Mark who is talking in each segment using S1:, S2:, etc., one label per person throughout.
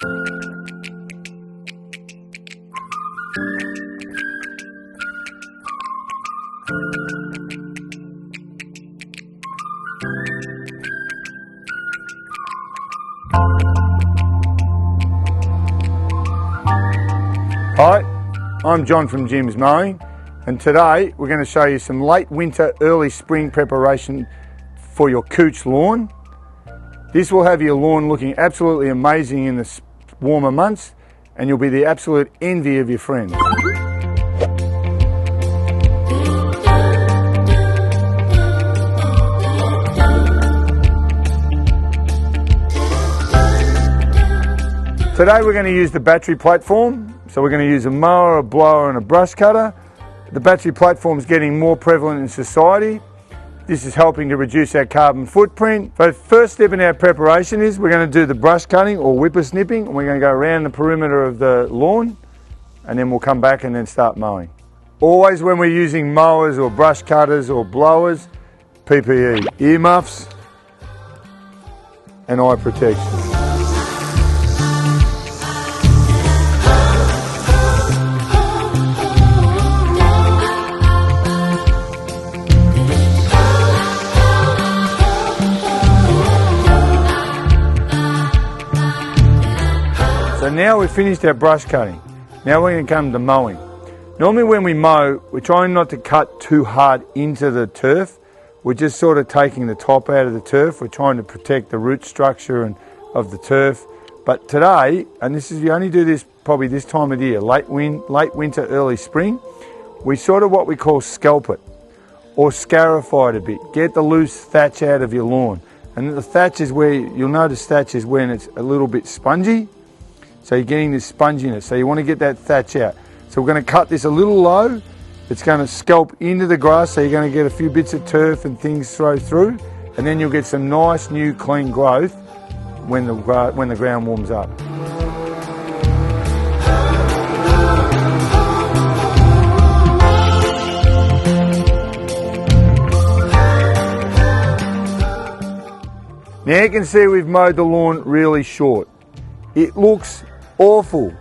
S1: Hi, I'm John from Jim's Mowing, and today we're going to show you some late winter, early spring preparation for your couch lawn. This will have your lawn looking absolutely amazing in the warmer months, and you'll be the absolute envy of your friends. Today we're going to use the battery platform. So we're going to use a mower, a blower and a brush cutter. The battery platform is getting more prevalent in society. This is helping to reduce our carbon footprint. So the first step in our preparation is we're going to do the brush cutting or whippersnipping, and we're going to go around the perimeter of the lawn, and then we'll come back and then start mowing. Always when we're using mowers or brush cutters or blowers, PPE, earmuffs and eye protection. So now we've finished our brush cutting. Now we're going to come to mowing. Normally when we mow, we're trying not to cut too hard into the turf. We're just sort of taking the top out of the turf. We're trying to protect the root structure of the turf. But today, and this is, you only do this probably this time of the year, late winter, early spring, we sort of what we call scalp it or scarify it a bit. Get the loose thatch out of your lawn. And the thatch is where, you'll notice thatch is when it's a little bit spongy. So you're getting this sponginess, so you want to get that thatch out. So we're going to cut this a little low. It's going to scalp into the grass, so you're going to get a few bits of turf and things throw through, and then you'll get some nice new clean growth when the ground warms up. Now you can see we've mowed the lawn really short. It looks awful,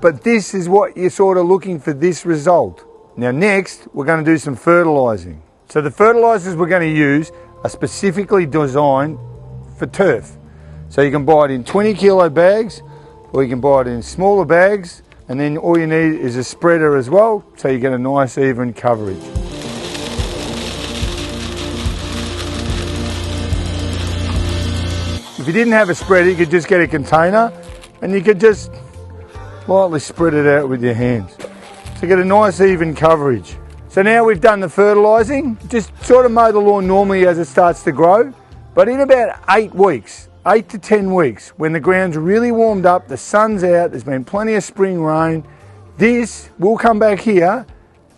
S1: but this is what you're sort of looking for, this result. Now next, we're going to do some fertilising. So the fertilisers we're going to use are specifically designed for turf. So you can buy it in 20 kilo bags, or you can buy it in smaller bags, and then all you need is a spreader as well, so you get a nice even coverage. If you didn't have a spreader, you could just get a container, and you could just lightly spread it out with your hands to get a nice even coverage. So now we've done the fertilising, just sort of mow the lawn normally as it starts to grow, but in about 8 weeks, 8 to 10 weeks, when the ground's really warmed up, the sun's out, there's been plenty of spring rain, this will come back here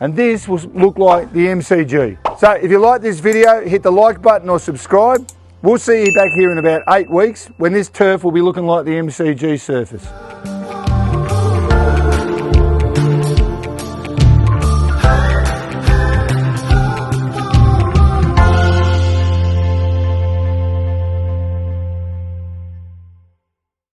S1: and this will look like the MCG. So if you like this video, hit the like button or subscribe. We'll see you back here in about 8 weeks when this turf will be looking like the MCG surface.